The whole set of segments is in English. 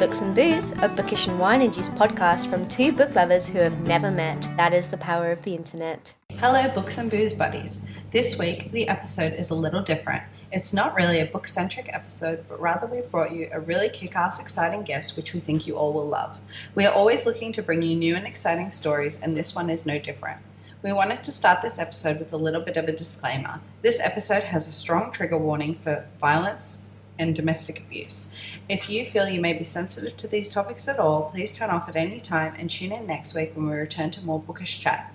Books and Booze, a bookish and wine-induced podcast from two book lovers who have never met. That is the power of the internet. Hello, Books and Booze buddies. This week, the episode is a little different. It's not really a book-centric episode, but rather we've brought you a really kick-ass exciting guest which we think you all will love. We are always looking to bring you new and exciting stories, and this one is no different. We wanted to start this episode with a little bit of a disclaimer. This episode has a strong trigger warning for violence and domestic abuse. If you feel you may be sensitive to these topics at all, please turn off at any time and tune in next week when we return to more bookish chat.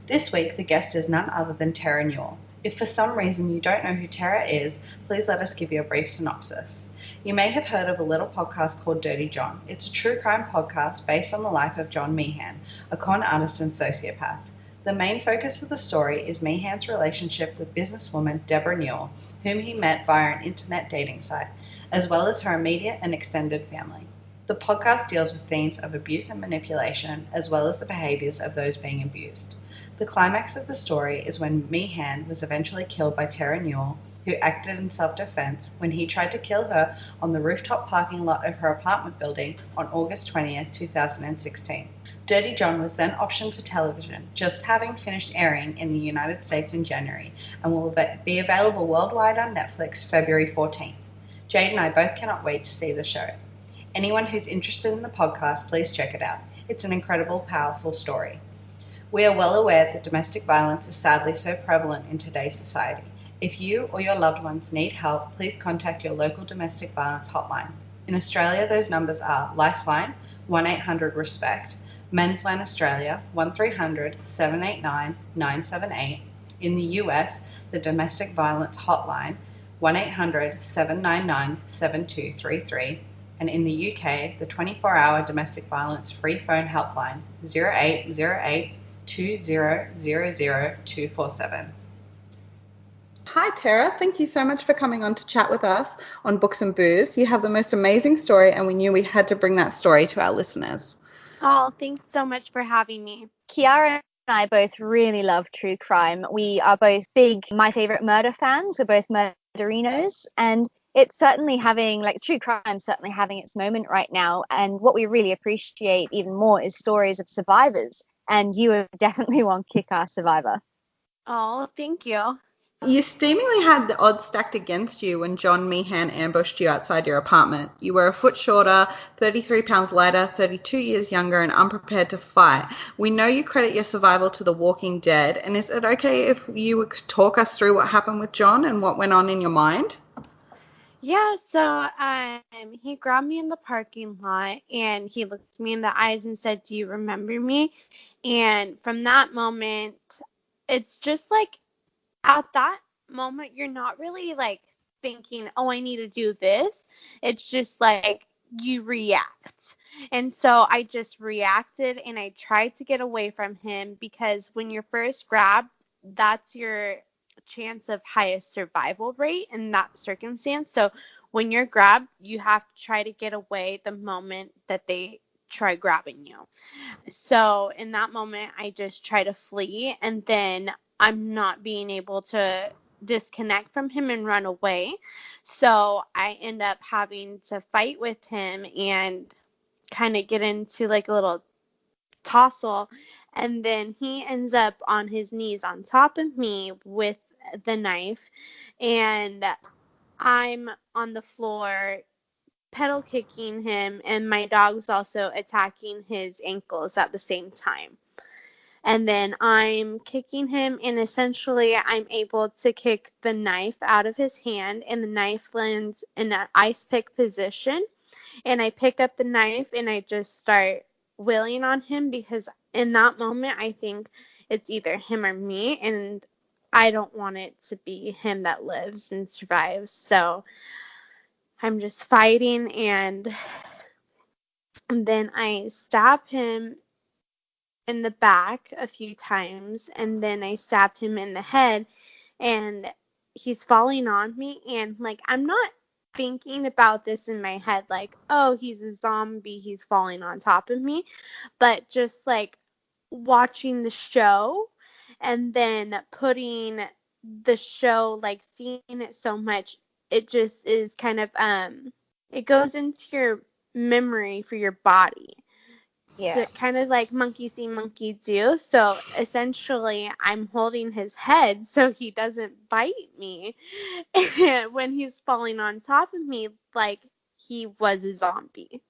This week, the guest is none other than Terra Newell. If for some reason you don't know who Terra is, please let us give you a brief synopsis. You may have heard of a little podcast called Dirty John. It's a true crime podcast based on the life of John Meehan, a con artist and sociopath. The main focus of the story is Meehan's relationship with businesswoman Deborah Newell, whom he met via an internet dating site, as well as her immediate and extended family. The podcast deals with themes of abuse and manipulation, as well as the behaviors of those being abused. The climax of the story is when Meehan was eventually killed by Terra Newell, who acted in self-defense when he tried to kill her on the rooftop parking lot of her apartment building on August 20th, 2016. Dirty John was then optioned for television, just having finished airing in the United States in January, and will be available worldwide on Netflix February 14th. Jade and I both cannot wait to see the show. Anyone who's interested in the podcast, please check it out. It's an incredible, powerful story. We are well aware that domestic violence is sadly so prevalent in today's society. If you or your loved ones need help, please contact your local domestic violence hotline. In Australia, those numbers are Lifeline, 1-800-RESPECT, Men's Line Australia, 1300-789-978. In the US, the Domestic Violence Hotline, 1-800-799-7233. And in the UK, the 24-hour Domestic Violence Free Phone Helpline, 0808 2000 247. Hi Tara, thank you so much for coming on to chat with us on Books and Booze. You have the most amazing story and we knew we had to bring that story to our listeners. Oh, thanks so much for having me. Kiara and I both really love true crime. We are both big My Favorite Murder fans. We're both murderinos, and it's certainly true crime certainly having its moment right now. And what we really appreciate even more is stories of survivors. And you are definitely one kick-ass survivor. Oh, thank you. You seemingly had the odds stacked against you when John Meehan ambushed you outside your apartment. You were a foot shorter, 33 pounds lighter, 32 years younger, and unprepared to fight. We know you credit your survival to The Walking Dead, and is it okay if you could talk us through what happened with John and what went on in your mind? Yeah, so he grabbed me in the parking lot and he looked me in the eyes and said, "Do you remember me?" And from that moment, it's just like, at that moment, you're not really like thinking, "Oh, I need to do this." It's just like you react. And so I just reacted and I tried to get away from him, because when you're first grabbed, that's your chance of highest survival rate in that circumstance. So when you're grabbed, you have to try to get away the moment that they try grabbing you. So in that moment, I just try to flee, and then I'm not being able to disconnect from him and run away. So I end up having to fight with him and kind of get into like a little tussle. And then he ends up on his knees on top of me with the knife. And I'm on the floor pedal kicking him, and my dog's also attacking his ankles at the same time. And then I'm kicking him, and essentially I'm able to kick the knife out of his hand, and the knife lands in an ice pick position. And I pick up the knife and I just start wailing on him, because in that moment I think it's either him or me, and I don't want it to be him that lives and survives. So I'm just fighting, and then I stab him in the back a few times, and then I stab him in the head, and he's falling on me, and like I'm not thinking about this in my head like, oh, he's a zombie, he's falling on top of me, but just like watching the show and then putting the show, like seeing it so much, it just is kind of it goes into your memory for your body. Yeah. So kind of like monkey see, monkey do. So essentially, I'm holding his head so he doesn't bite me. And when he's falling on top of me, like he was a zombie.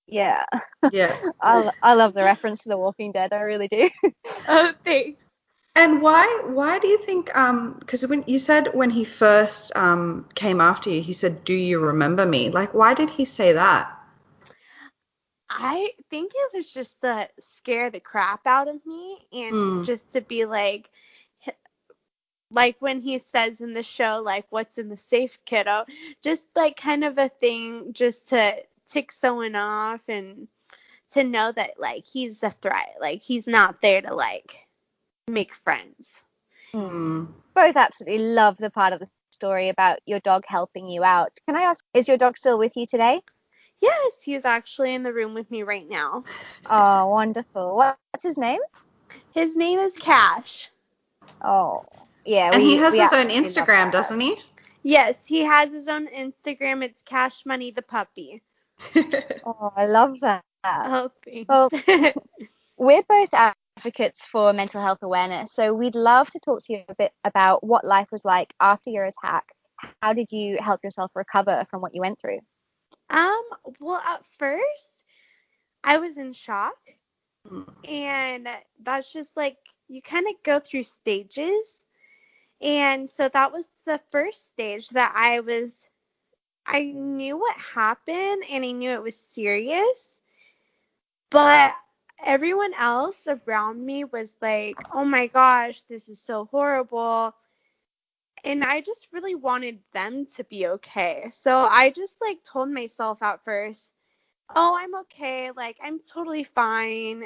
Yeah. Yeah. I love the reference to The Walking Dead. I really do. Oh, thanks. And why do you think, because when you said when he first came after you, he said, "Do you remember me?" Like, why did he say that? I think it was just to scare the crap out of me and Mm. just to be like when he says in the show, like, what's in the safe, kiddo? Just like kind of a thing just to tick someone off and to know that like he's a threat. Like he's not there to like make friends. Mm. Both absolutely love the part of the story about your dog helping you out. Can I ask, is your dog still with you today? Yes, he's actually in the room with me right now. Oh, wonderful. What's his name? His name is Cash. Oh, yeah, And he has we his own absolutely love Instagram, that. doesn't he? Yes, he has his own Instagram. It's Cash Money the puppy. Oh, I love that. Oh, thanks. Well, we're both advocates for mental health awareness, so we'd love to talk to you a bit about what life was like after your attack. How did you help yourself recover from what you went through? Well, at first, I was in shock, Mm. and that's just like you kind of go through stages. And so that was the first stage that I knew what happened and I knew it was serious, but everyone else around me was like, oh my gosh, this is so horrible. And I just really wanted them to be okay. So I just like told myself at first, oh, I'm okay. Like, I'm totally fine.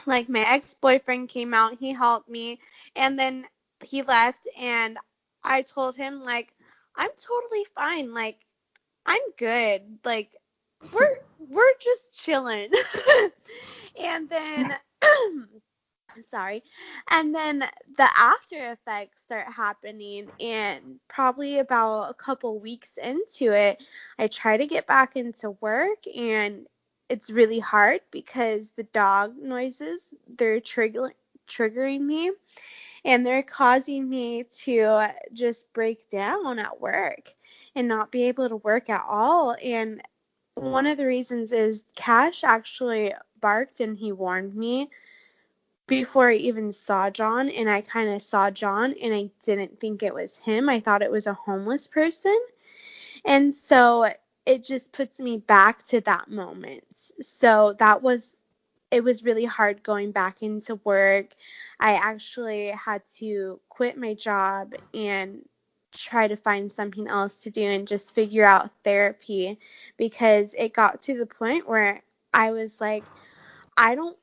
Like, my ex-boyfriend came out, he helped me, and then he left, and I told him, like, I'm totally fine. Like, I'm good. Like, we're just chilling. And then sorry. And then the after effects start happening, and probably about a couple weeks into it, I try to get back into work, and it's really hard because the dog noises, they're triggering me, and they're causing me to just break down at work and not be able to work at all. And one of the reasons is Cash actually barked and he warned me before I even saw John, and I kind of saw John and I didn't think it was him. I thought it was a homeless person. And so it just puts me back to that moment. So it was really hard going back into work. I actually had to quit my job and try to find something else to do and just figure out therapy, because it got to the point where I was like, I don't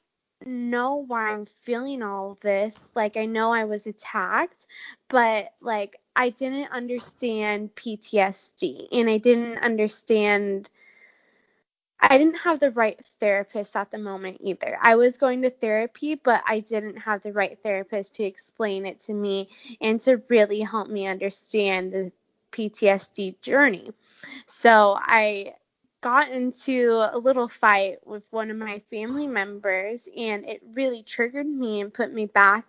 know why I'm feeling all of this. Like, I know I was attacked, but like I didn't understand PTSD, and I didn't have the right therapist at the moment either. I was going to therapy, but I didn't have the right therapist to explain it to me and to really help me understand the PTSD journey. So I got into a little fight with one of my family members, and it really triggered me and put me back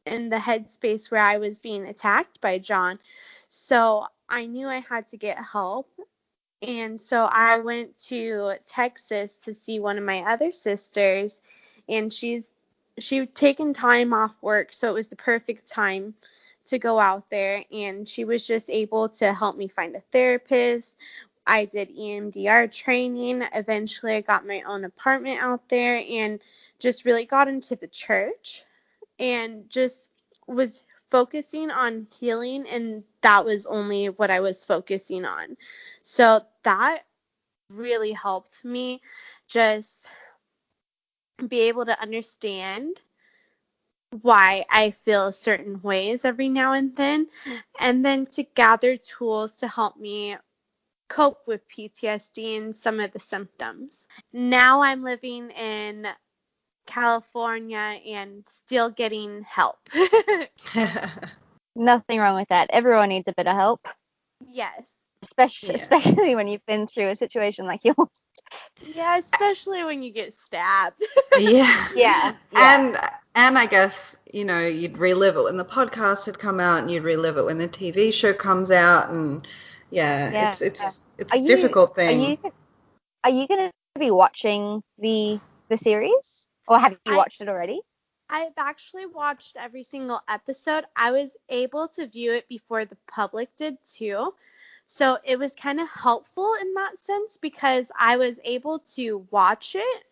in the headspace where I was being attacked by John. So I knew I had to get help. And so I went to Texas to see one of my other sisters, and she'd taken time off work, so it was the perfect time to go out there, and she was just able to help me find a therapist. I did EMDR training. Eventually I got my own apartment out there and just really got into the church and just was focusing on healing, and that was only what I was focusing on. So that really helped me just be able to understand why I feel certain ways every now and then to gather tools to help me cope with PTSD and some of the symptoms. Now I'm living in California and still getting help. Nothing wrong with that. Everyone needs a bit of help. Yes. especially when you've been through a situation like yours. Yeah, especially when you get stabbed. Yeah. Yeah. And I guess, you'd relive it when the podcast had come out, and you'd relive it when the TV show comes out, and Yeah. it's Are a difficult Are thing. you going to be watching the series, or have you watched it already? I've actually watched every single episode. I was able to view it before the public did too. So it was kind of helpful in that sense because I was able to watch it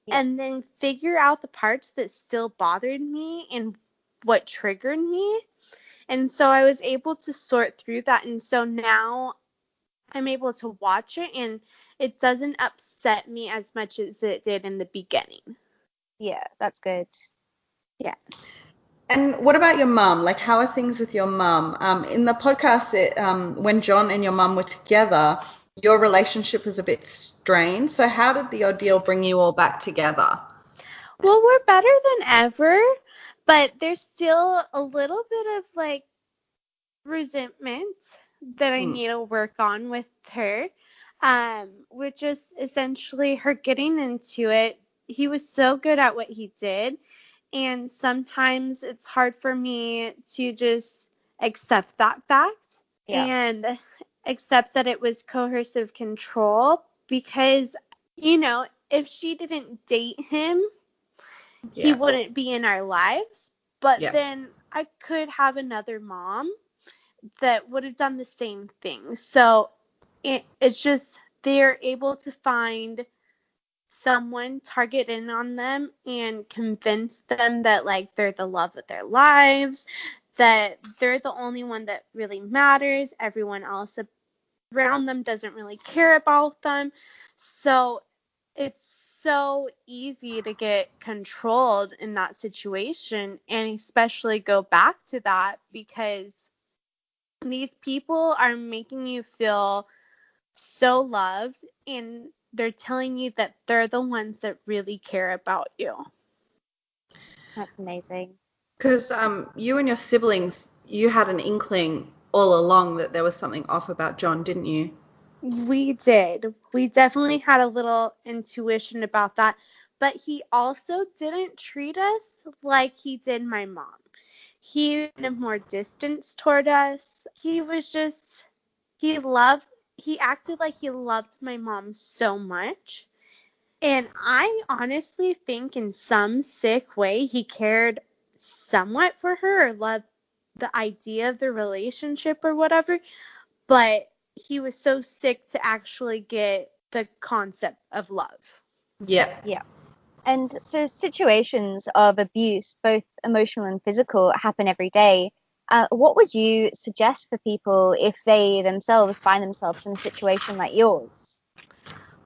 and then figure out the parts that still bothered me and what triggered me. And so I was able to sort through that. And so now I'm able to watch it and it doesn't upset me as much as it did in the beginning. Yeah, that's good. Yes. And what about your mum? Like, how are things with your mum? In the podcast, when John and your mum were together, your relationship was a bit strained. So how did the ordeal bring you all back together? Well, we're better than ever, but there's still a little bit of like resentment that I need to work on with her, which is essentially her getting into it. He was so good at what he did, and sometimes it's hard for me to just accept that fact and accept that it was coercive control because, if she didn't date him, he wouldn't be in our lives. But then I could have another mom that would have done the same thing. So it's just they're able to find someone, target in on them, and convince them that like they're the love of their lives, that they're the only one that really matters. Everyone else around them doesn't really care about them. So it's so easy to get controlled in that situation, and especially go back to that because these people are making you feel so loved, and they're telling you that they're the ones that really care about you. That's amazing. Because you and your siblings, you had an inkling all along that there was something off about John, didn't you? We did. We definitely had a little intuition about that. But he also didn't treat us like he did my mom. He had more distance toward us. He acted like he loved my mom so much. And I honestly think in some sick way he cared somewhat for her or loved the idea of the relationship or whatever. But he was so sick to actually get the concept of love. Yeah. Yeah. And so situations of abuse, both emotional and physical, happen every day. What would you suggest for people if they themselves find themselves in a situation like yours?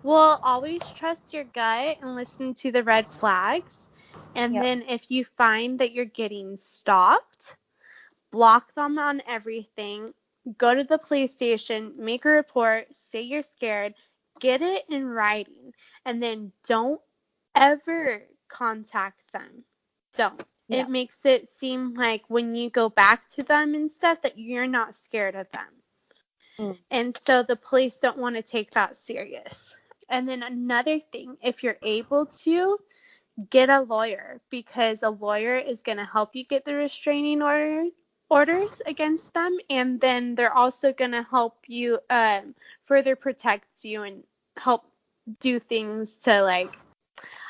Well, always trust your gut and listen to the red flags. And then if you find that you're getting stalked, block them on everything. Go to the police station, make a report, say you're scared, get it in writing, and then don't ever contact them. Don't. It makes it seem like when you go back to them and stuff that you're not scared of them. And so the police don't want to take that serious. And then another thing, if you're able to, get a lawyer, because a lawyer is going to help you get the restraining orders against them, and then they're also going to help you further protect you and help do things to like,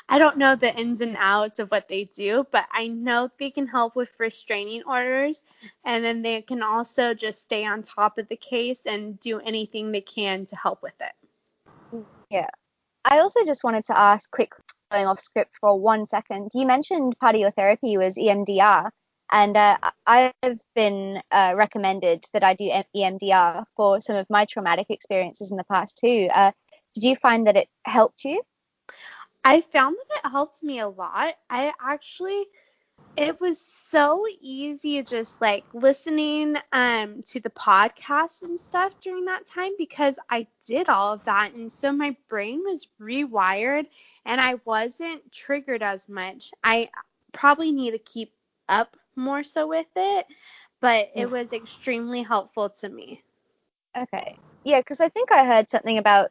I don't know the ins and outs of what they do, but I know they can help with restraining orders, and then they can also just stay on top of the case and do anything they can to help with it. Yeah. I also just wanted to ask, quick, going off script for 1 second. You mentioned part of your therapy was EMDR, and I've been recommended that I do EMDR for some of my traumatic experiences in the past too. Did you find that it helped you? I found that it helped me a lot. It was so easy just like listening to the podcast and stuff during that time because I did all of that. And so my brain was rewired and I wasn't triggered as much. I probably need to keep up more so with it, but it was extremely helpful to me. Okay. Yeah, because I think I heard something about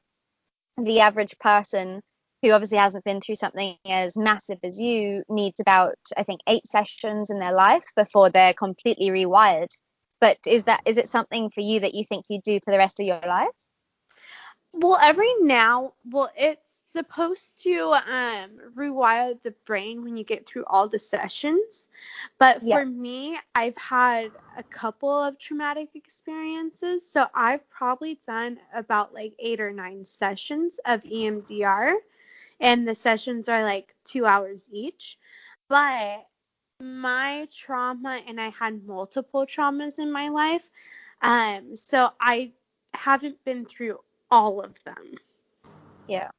the average person who obviously hasn't been through something as massive as you needs about, I think, 8 sessions in their life before they're completely rewired. But is it something for you that you think you do for the rest of your life? Well, it's supposed to rewire the brain when you get through all the sessions. But Yeah. for me, I've had a couple of traumatic experiences. So I've probably done about like 8 or 9 sessions of EMDR. And the sessions are like 2 hours each. But my trauma, and I had multiple traumas in my life, so I haven't been through all of them. Yeah.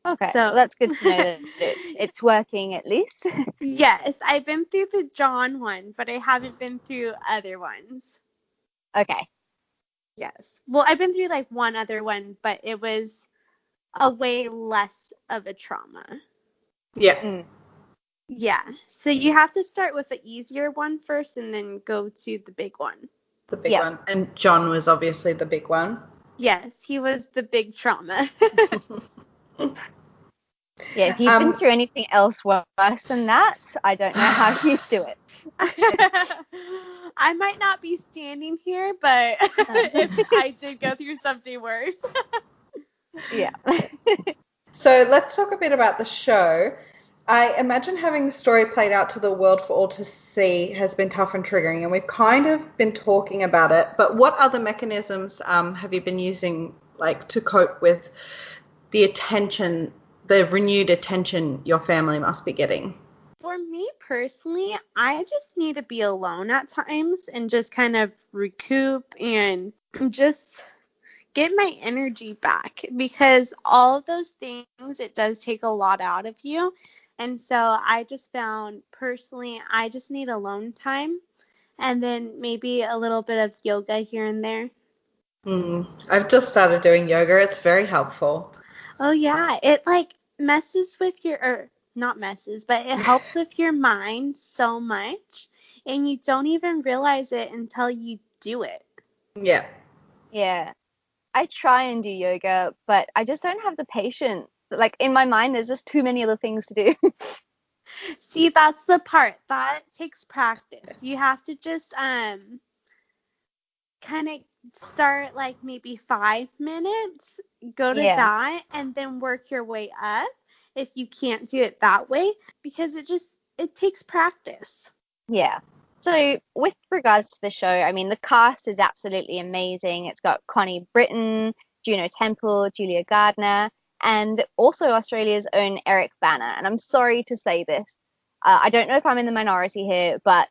Okay. So Well, that's good to know that it's working at least. yes, I've been through the John one, but I haven't been through other ones. Okay. Yes. Well, I've been through like one other one, but it was a way less of a trauma. Yeah. Mm. Yeah. So you have to start with an easier one first and then go to the big one. The big one. And John was obviously the big one. Yes, he was the big trauma. Yeah, if you've been through anything else worse than that, I don't know how you do it. I might not be standing here, but if I did go through something worse. Yeah. So let's talk a bit about the show. I imagine having the story played out to the world for all to see has been tough and triggering, and we've kind of been talking about it. But what other mechanisms have you been using, like, to cope with the renewed attention your family must be getting? For me personally, I just need to be alone at times and just kind of recoup and just get my energy back, because all of those things, it does take a lot out of you. And so I just found personally, I just need alone time and then maybe a little bit of yoga here and there. I've just started doing yoga. It's very helpful. Oh yeah, it like messes with your, or not messes, but it helps with your mind so much, and you don't even realize it until you do it. Yeah. Yeah. I try and do yoga, but I just don't have the patience. Like in my mind, there's just too many other things to do. See, that's the part that takes practice. You have to just kind of start like maybe 5 minutes, go to Yeah. that, and then work your way up if you can't do it that way, because it takes practice. Yeah. So with regards to the show, I mean, the cast is absolutely amazing. It's got Connie Britton, Juno Temple, Julia Gardner, and also Australia's own Eric Bana. And I'm sorry to say this. I don't know if I'm in the minority here, but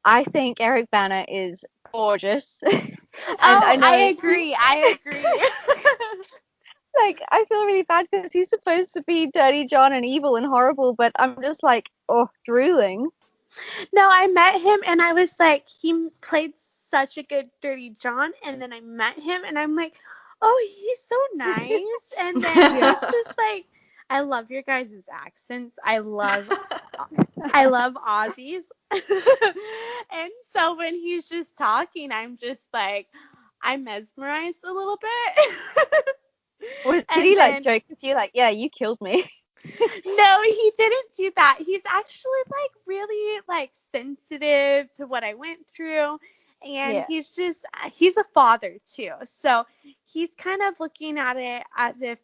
I think Eric Bana is gorgeous. And I agree. Like, I feel really bad because he's supposed to be Dirty John and evil and horrible, but I'm just like, oh, drooling. No, I met him and I was like, he played such a good Dirty John. And then I met him and I'm like, oh, he's so nice. And then he's just like, I love your guys' accents. I love Aussies. And so when he's just talking, I'm just like, I'm mesmerized a little bit. Did he like joke with you like, yeah, you killed me? No, he didn't do that. He's actually like really like sensitive to what I went through. And he's a father too. So he's kind of looking at it as if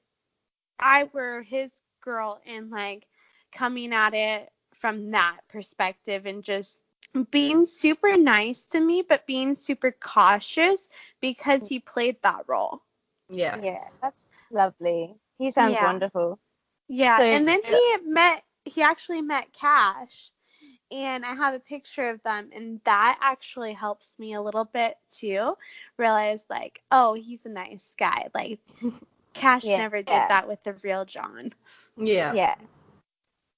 I were his girl and like coming at it from that perspective and just being super nice to me, but being super cautious because he played that role. Yeah. Yeah, that's lovely. He sounds wonderful. Yeah, So, and then he actually met Cash, and I have a picture of them, and that actually helps me a little bit too, realize like, oh, he's a nice guy. Like, Cash never did that with the real John. Yeah. Yeah.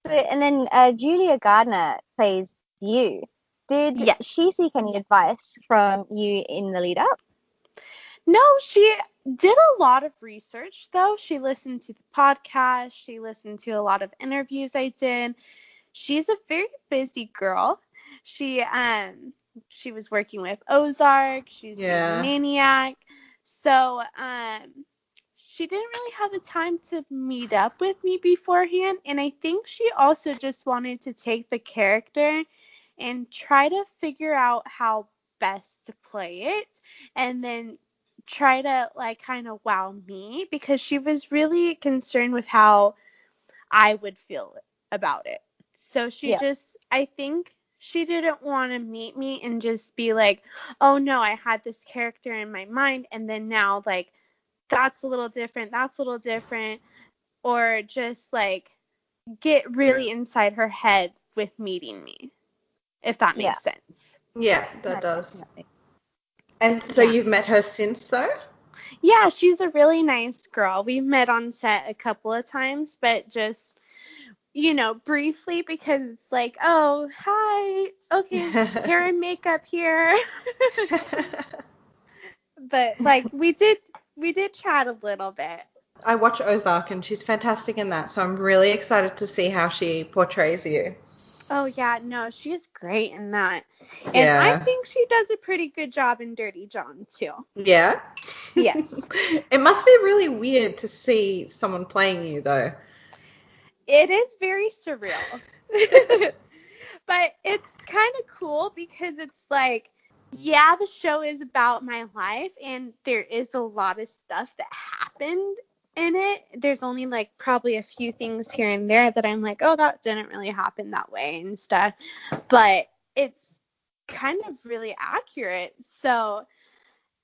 So, and then Julia Gardner plays you. Did she seek any advice from you in the lead up? No, she did a lot of research, though. She listened to the podcast. She listened to a lot of interviews I did. She's a very busy girl. She was working with Ozark. She's doing Maniac. So, she didn't really have the time to meet up with me beforehand. And I think she also just wanted to take the character and try to figure out how best to play it. And then try to like kind of wow me, because she was really concerned with how I would feel about it. So she just, I think she didn't want to meet me and just be like, oh no, I had this character in my mind and then now like that's a little different, or just like get really inside her head with meeting me, if that makes sense. Yeah, that does. Definitely. And so you've met her since, though? Yeah, she's a really nice girl. We've met on set a couple of times, but just, briefly, because it's like, oh, hi, okay, hair and makeup here. But like we did chat a little bit. I watch Ozark and she's fantastic in that, so I'm really excited to see how she portrays you. Oh yeah, no, she is great in that. And Yeah. I think she does a pretty good job in Dirty John too. Yeah? Yes. It must be really weird to see someone playing you, though. It is very surreal. But it's kind of cool because it's like, yeah, the show is about my life and there is a lot of stuff that happened in it. There's only like probably a few things here and there that I'm like, oh, that didn't really happen that way and stuff. But it's kind of really accurate. So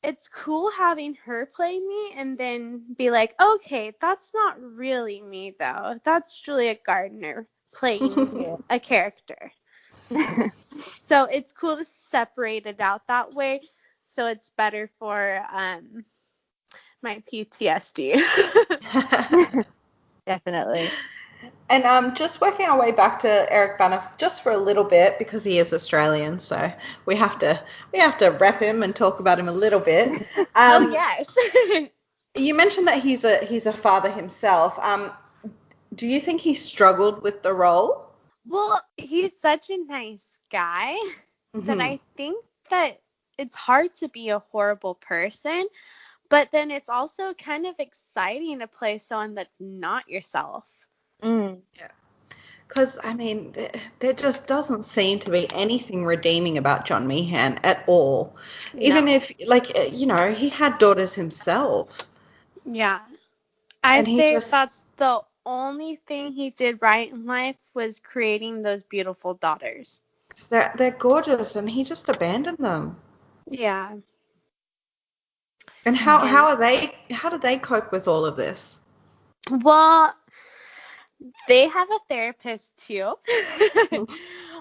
it's cool having her play me and then be like, okay, that's not really me though. That's Julia Gardner playing a character. So it's cool to separate it out that way. So it's better for my PTSD. Definitely. And just working our way back to Eric Bana just for a little bit, because he is Australian, so we have to rep him and talk about him a little bit. Oh yes. You mentioned that he's a father himself. Do you think he struggled with the role? Well, he's such a nice guy that I think that it's hard to be a horrible person, but then it's also kind of exciting to play someone that's not yourself. Yeah. Because, I mean, there just doesn't seem to be anything redeeming about John Meehan at all. No. Even if, like, he had daughters himself. Yeah. I say that's the only thing he did right in life was creating those beautiful daughters. They're gorgeous, and he just abandoned them. Yeah. And how do they cope with all of this? Well, they have a therapist too.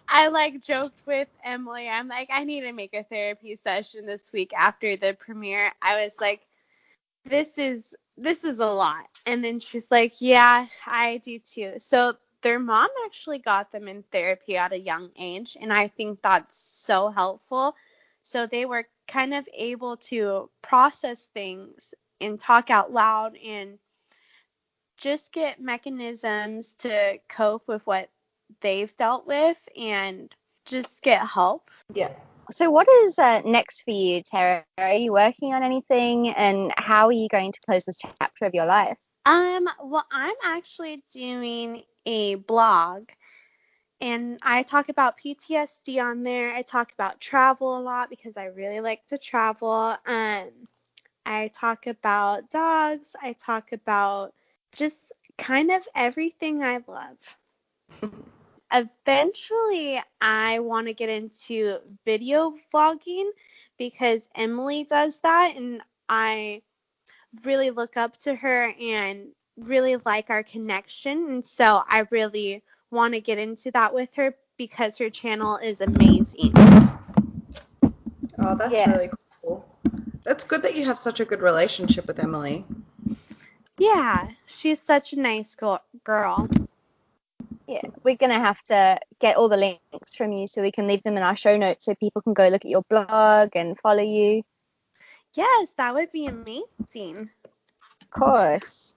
I joked with Emily. I'm like, I need to make a therapy session this week after the premiere. I was like, this is a lot. And then she's like, yeah, I do too. So their mom actually got them in therapy at a young age, and I think that's so helpful. So they were kind of able to process things and talk out loud and just get mechanisms to cope with what they've dealt with and just get help. Yeah. So what is next for you, Terra? Are you working on anything, and how are you going to close this chapter of your life? Well, I'm actually doing a blog, and I talk about PTSD on there. I talk about travel a lot because I really like to travel. I talk about dogs. I talk about just kind of everything I love. Eventually, I want to get into video vlogging because Emily does that, and I really look up to her and really like our connection. And so I really want to get into that with her because her channel is amazing. Oh, that's really cool. That's good that you have such a good relationship with Emily. Yeah, she's such a nice girl. Yeah, we're going to have to get all the links from you so we can leave them in our show notes so people can go look at your blog and follow you. Yes, that would be amazing. Of course.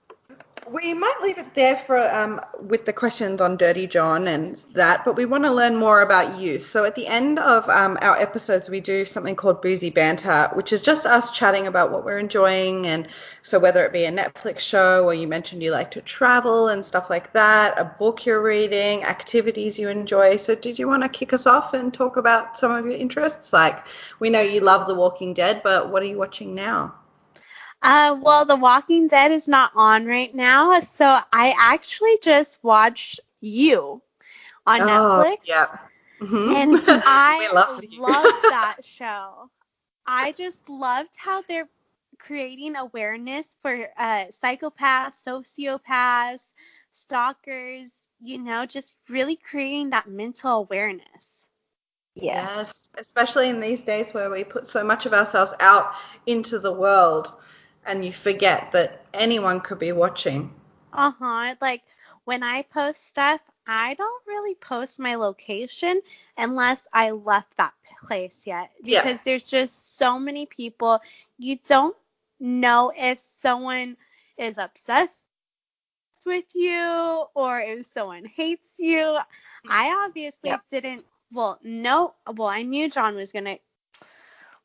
We might leave it there for with the questions on Dirty John and that, but we want to learn more about you. So at the end of our episodes, we do something called Boozy Banter, which is just us chatting about what we're enjoying. And so whether it be a Netflix show, or you mentioned you like to travel and stuff like that, a book you're reading, activities you enjoy. So did you want to kick us off and talk about some of your interests? Like, we know you love The Walking Dead, but what are you watching now? Well, The Walking Dead is not on right now, so I actually just watched You on Oh, Netflix, yeah. and We I love you. loved that show. I just loved how they're creating awareness for psychopaths, sociopaths, stalkers, just really creating that mental awareness. Yes. Especially in these days where we put so much of ourselves out into the world and you forget that anyone could be watching. Like when I post stuff, I don't really post my location unless I left that place yet, because there's just so many people. You don't know if someone is obsessed with you or if someone hates you. I obviously didn't, I knew John was going to,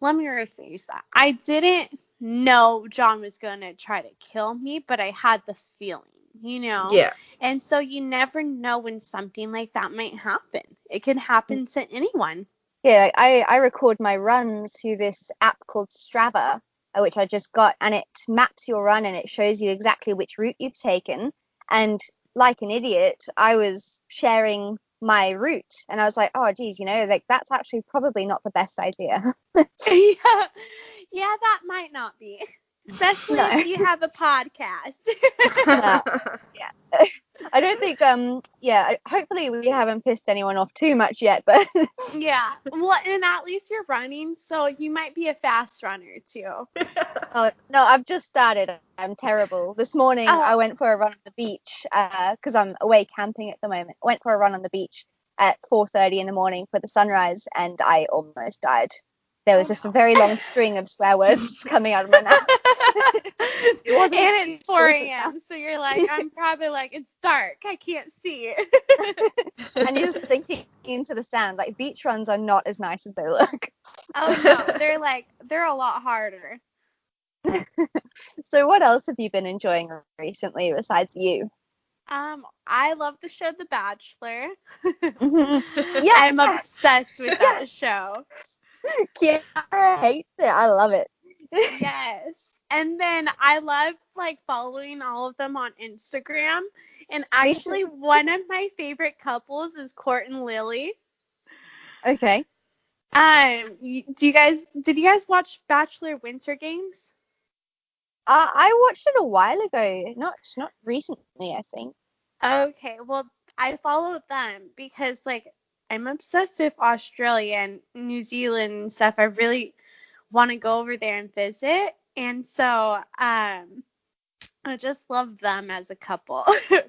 let me rephrase that. I didn't know John was going to try to kill me, but I had the feeling. Yeah. And so you never know when something like that might happen. It could happen to anyone. Yeah, I record my runs through this app called Strava, which I just got, and it maps your run and it shows you exactly which route you've taken. And like an idiot, I was sharing my route, and I was like, oh, geez, like that's actually probably not the best idea. Yeah, that might not be. Especially No. if you have a podcast. Yeah. I don't think, hopefully we haven't pissed anyone off too much yet, but. Yeah. Well, and at least you're running, so you might be a fast runner too. Oh, no, I've just started. I'm terrible. This morning I went for a run on the beach because I'm away camping at the moment. I went for a run on the beach at 4:30 in the morning for the sunrise, and I almost died. There was just a very long string of swear words coming out of my mouth. And it's 4 a.m. So you're like, I'm probably like, it's dark. I can't see. And you're just sinking into the sand. Like, beach runs are not as nice as they look. Oh, no. They're a lot harder. So what else have you been enjoying recently besides You? I love the show The Bachelor. Yeah. I'm obsessed with that show. Kiara hates it. I love it. Yes. And then I love following all of them on Instagram. And actually one of my favorite couples is Court and Lily. Okay. Did you guys watch Bachelor Winter Games? I watched it a while ago. Not recently, I think. Okay. Well, I followed them because I'm obsessed with Australia and New Zealand and stuff. I really want to go over there and visit. And so I just love them as a couple,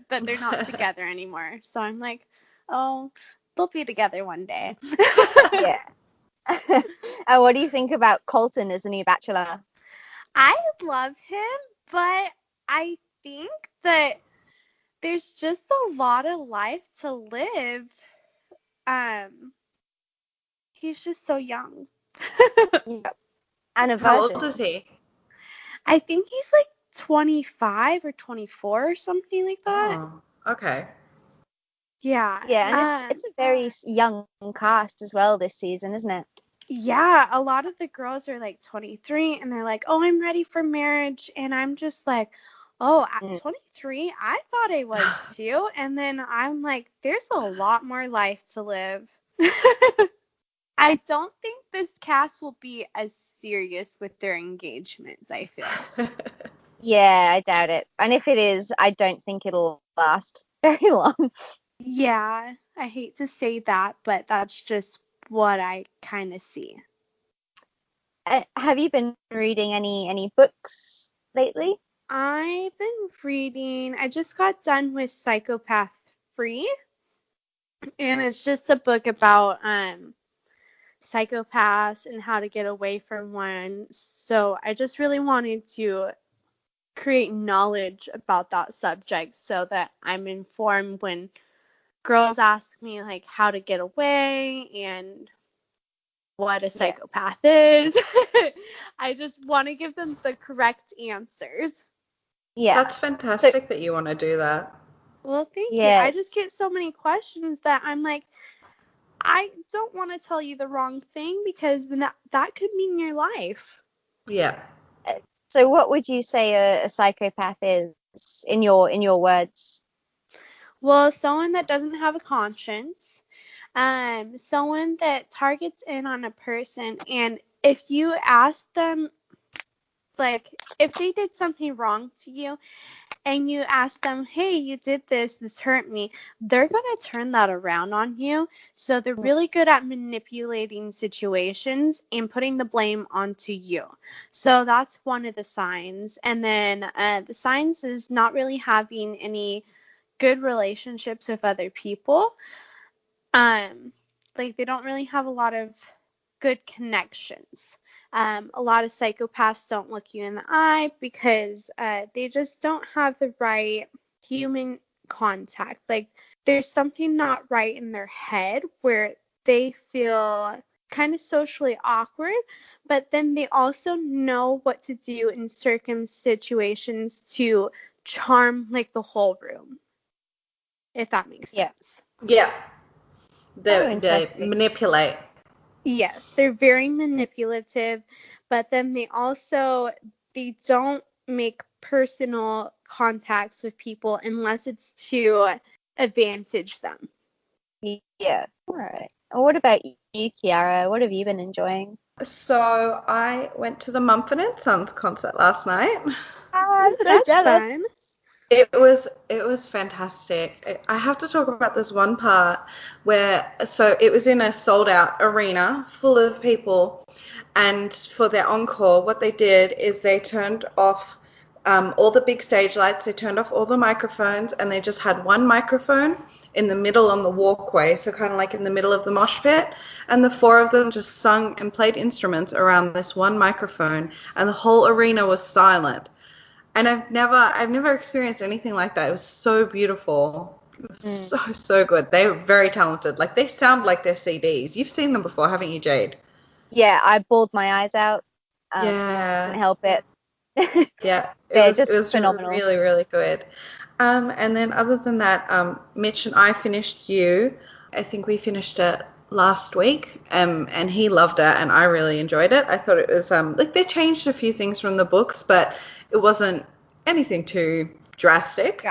but they're not together anymore. So I'm like, oh, they'll be together one day. Yeah. And what do you think about Colton as the new Bachelor? I love him, but I think that there's just a lot of life to live. He's just so young. Yeah. And a virgin. How old is he? I think he's 25 or 24 or something like that. Oh, okay. Yeah. Yeah, and it's a very young cast as well this season, isn't it? Yeah, a lot of the girls are 23 and they're like, oh, I'm ready for marriage. And I'm just like, oh, at 23, I thought I was too. And then I'm like, there's a lot more life to live. I don't think this cast will be as serious with their engagements, I feel. Yeah, I doubt it. And if it is, I don't think it'll last very long. Yeah, I hate to say that, but that's just what I kind of see. Have you been reading any books lately? I've been reading, I just got done with Psychopath Free, and it's just a book about psychopaths and how to get away from one. So I just really wanted to create knowledge about that subject so that I'm informed when girls ask me like how to get away and what a psychopath is. I just want to give them the correct answers. Yeah. That's fantastic that you want to do that. Well, thank you. I just get so many questions that I'm like, I don't want to tell you the wrong thing because then that could mean your life. Yeah. So what would you say a psychopath is in your words? Well, someone that doesn't have a conscience, someone that targets in on a person, and if you ask them, like, if they did something wrong to you, and you ask them, hey, you did this hurt me, they're going to turn that around on you. So they're really good at manipulating situations and putting the blame onto you. So that's one of the signs. And then the signs is not really having any good relationships with other people. Like they don't really have a lot of good connections. A lot of psychopaths don't look you in the eye because they just don't have the right human contact. Like there's something not right in their head where they feel kind of socially awkward, but then they also know what to do in certain situations to charm like the whole room, if that makes sense. Yeah. They manipulate. Yes, they're very manipulative, but then they don't make personal contacts with people unless it's to advantage them. Yeah. All right. What about you, Kiara? What have you been enjoying? So I went to the Mumford and Sons concert last night. I'm so That's jealous. fun. It was fantastic. I have to talk about this one part where, so it was in a sold out arena full of people, and for their encore, what they did is they turned off all the big stage lights, they turned off all the microphones, and they just had one microphone in the middle on the walkway, so kind of like in the middle of the mosh pit, and the four of them just sung and played instruments around this one microphone, and the whole arena was silent. And I've never experienced anything like that. It was so beautiful. It was so good. They were very talented. Like they sound like they're CDs. You've seen them before, haven't you, Jade? Yeah, I bawled my eyes out. Yeah. Couldn't help it. Yeah. They're It was phenomenal. really, really good. And then other than that, Mitch and I finished You. I think we finished it last week, and he loved it, and I really enjoyed it. I thought it was like they changed a few things from the books, but it wasn't anything too drastic.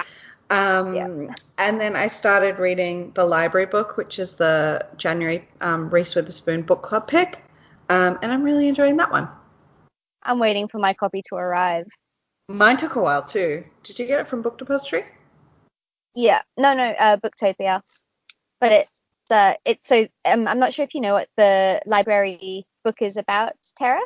And then I started reading the library book, which is the January Reese Witherspoon book club pick, and I'm really enjoying that one. I'm waiting for my copy to arrive. Mine took a while too. Did you get it from Book Depository? Yeah, no, Booktopia. But it's so I'm not sure if you know what the library book is about, Tara.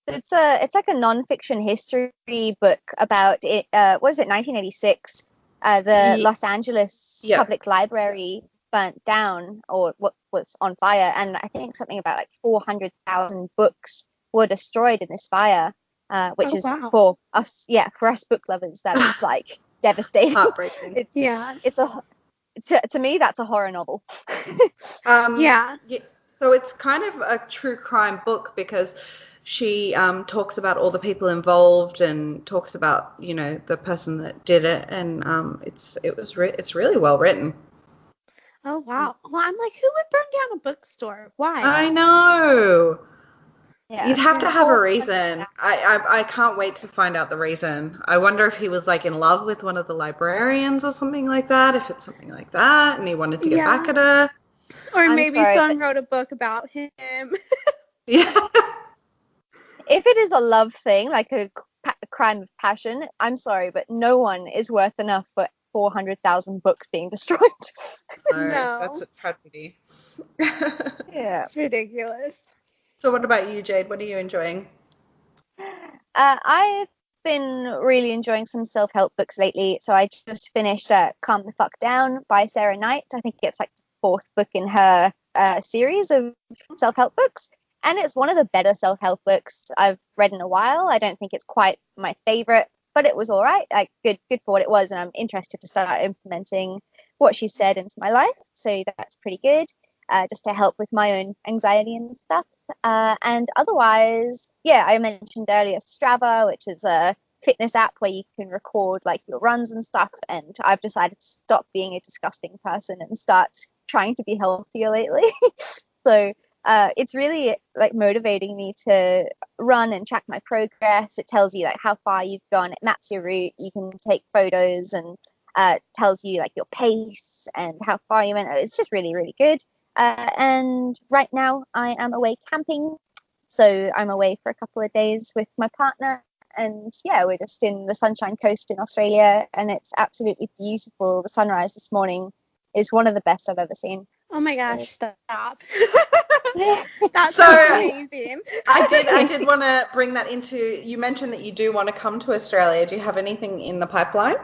It's like a non-fiction history book about it. What is it? 1986. The Los Angeles Public Library burnt down, or what was on fire, and I think something about like 400,000 books were destroyed in this fire, which is for us book lovers, that is like devastating. Heartbreaking. To me, that's a horror novel. So it's kind of a true crime book because she talks about all the people involved and talks about, you know, the person that did it, and it's really well written. Oh wow! Well, I'm like, who would burn down a bookstore? Why? I know. Yeah, you'd have to have a reason. I can't wait to find out the reason. I wonder if he was like in love with one of the librarians or something like that. If it's something like that, and he wanted to get back at her. Or maybe someone wrote a book about him. Yeah. If it is a love thing, like a crime of passion, I'm sorry, but no one is worth enough for 400,000 books being destroyed. No, that's a tragedy. Yeah, it's ridiculous. So what about you, Jade? What are you enjoying? I've been really enjoying some self-help books lately. So I just finished Calm the Fuck Down by Sarah Knight. I think it's like the fourth book in her series of self-help books. And it's one of the better self-help books I've read in a while. I don't think it's quite my favorite, but it was all right. Like good for what it was, and I'm interested to start implementing what she said into my life. So that's pretty good, just to help with my own anxiety and stuff. And otherwise, yeah, I mentioned earlier Strava, which is a fitness app where you can record like your runs and stuff. And I've decided to stop being a disgusting person and start trying to be healthier lately. So it's really like motivating me to run and track my progress. It tells you like how far you've gone. It maps your route. You can take photos and tells you like your pace and how far you went. It's just really, really good. And right now I am away camping. So I'm away for a couple of days with my partner. And yeah, we're just in the Sunshine Coast in Australia, and it's absolutely beautiful. The sunrise this morning is one of the best I've ever seen. Oh my gosh, stop. So That's amazing. I did want to bring that into, you mentioned that you do want to come to Australia. Do you have anything in the pipeline?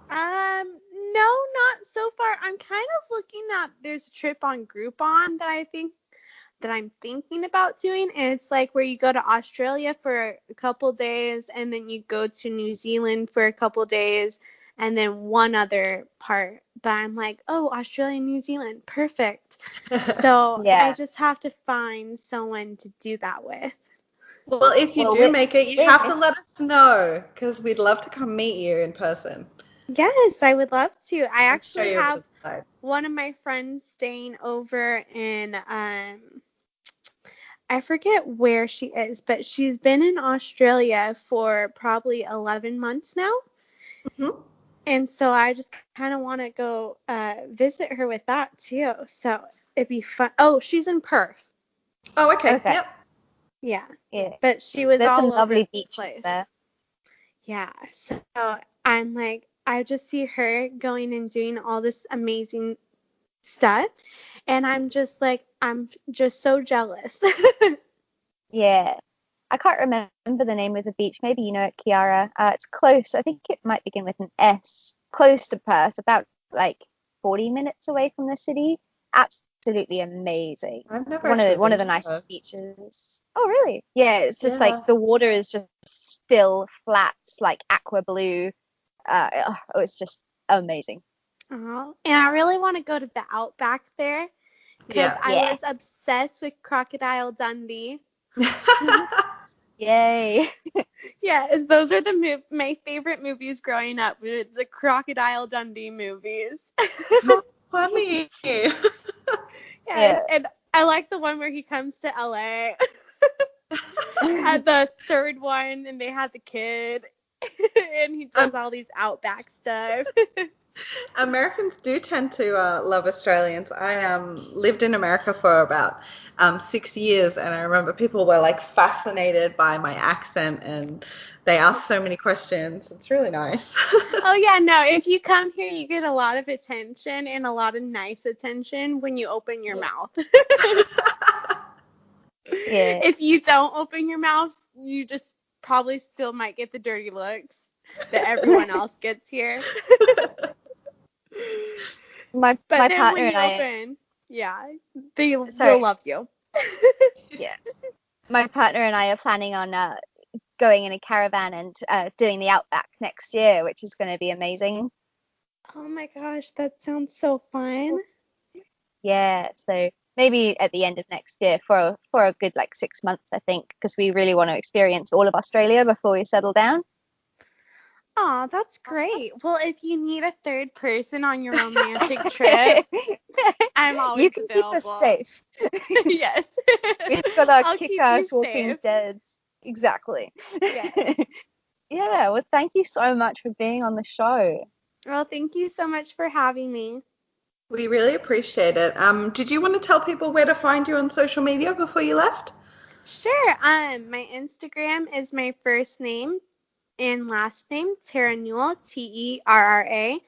No, not so far. I'm kind of looking at, there's a trip on Groupon that I'm thinking about doing, and it's like where you go to Australia for a couple days, and then you go to New Zealand for a couple days, and then one other part. But I'm like, oh, Australia and New Zealand, perfect. So Yeah. I just have to find someone to do that with. Well, if you do make it, you have to let us know, because we'd love to come meet you in person. Yes, I would love to. I actually have have one of my friends staying over in I forget where she is, but she's been in Australia for probably 11 months now. Mm-hmm. And so I just kind of want to go visit her with that too. So it'd be fun. Oh, she's in Perth. Oh, okay. Yep. Yeah. Yeah. But she was There's all some over lovely the beaches place. there. Yeah. So I'm like, I just see her going and doing all this amazing stuff. And I'm just like, I'm just so jealous. Yeah. I can't remember the name of the beach. Maybe you know it, Kiara. It's close. I think it might begin with an S. Close to Perth, about like 40 minutes away from the city. Absolutely amazing. I've never One of the been to nicest Perth. beaches. Oh, really? Yeah, it's just Yeah. like the water is just still flat, like aqua blue. It's just amazing. Oh, and I really want to go to the Outback there because Yeah. I Yeah. was obsessed with Crocodile Dundee. Yay. Yes, those are my favorite movies growing up, were the Crocodile Dundee movies. How funny. Yes, Yeah. and I like the one where he comes to LA. At the third one, and they had the kid, and he does all these Outback stuff. Americans do tend to love Australians. I lived in America for about 6 years, and I remember people were like fascinated by my accent, and they asked so many questions. It's really nice. Oh yeah, no, if you come here, you get a lot of attention, and a lot of nice attention when you open your mouth. Yeah. If you don't open your mouth, you just probably still might get the dirty looks that everyone else gets here. My But then partner when and you I. open, yeah, they'll Sorry. love you. Yes. My partner and I are planning on going in a caravan and doing the Outback next year, which is going to be amazing. Oh my gosh, that sounds so fun. Yeah, so maybe at the end of next year for a good like 6 months, I think, because we really want to experience all of Australia before we settle down. Oh, that's great. Well, if you need a third person on your romantic trip, I'm always You can available. keep us safe. Yes. We've got our I'll keep kick-ass you Walking safe. Dead. Exactly. Yes. Yeah, well, thank you so much for being on the show. Well, thank you so much for having me. We really appreciate it. Did you want to tell people where to find you on social media before you left? Sure. My Instagram is my first name and last name, Terra Newell, TerraNewell,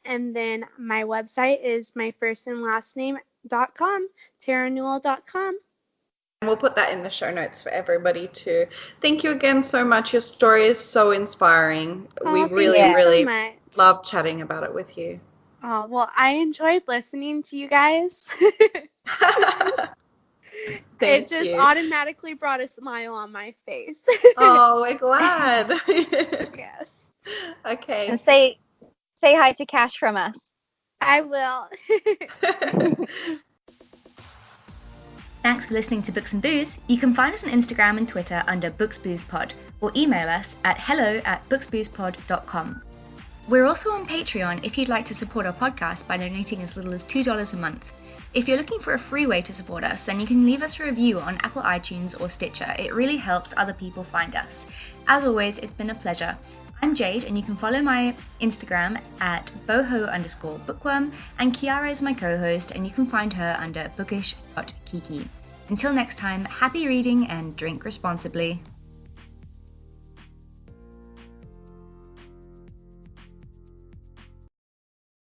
and then my website is my first and last name.com, terranewell.com. And we'll put that in the show notes for everybody too. Thank you again so much. Your story is so inspiring. We really, thank you so really much. love chatting about it with you. Oh, well, I enjoyed listening to you guys. Thank It just you. automatically brought a smile on my face. Oh, we're glad. Yes, Okay. And say hi to Cash from us. I will. Thanks for listening to Books and Booze. You can find us on Instagram and Twitter under BooksBoozePod or email us at hello@booksboozepod.com. We're also on Patreon if you'd like to support our podcast by donating as little as $2 a month. If you're looking for a free way to support us, then you can leave us a review on Apple iTunes or Stitcher. It really helps other people find us. As always, it's been a pleasure. I'm Jade, and you can follow my Instagram at boho_bookworm, and Kiara is my co-host, and you can find her under bookish.kiki. Until next time, happy reading and drink responsibly.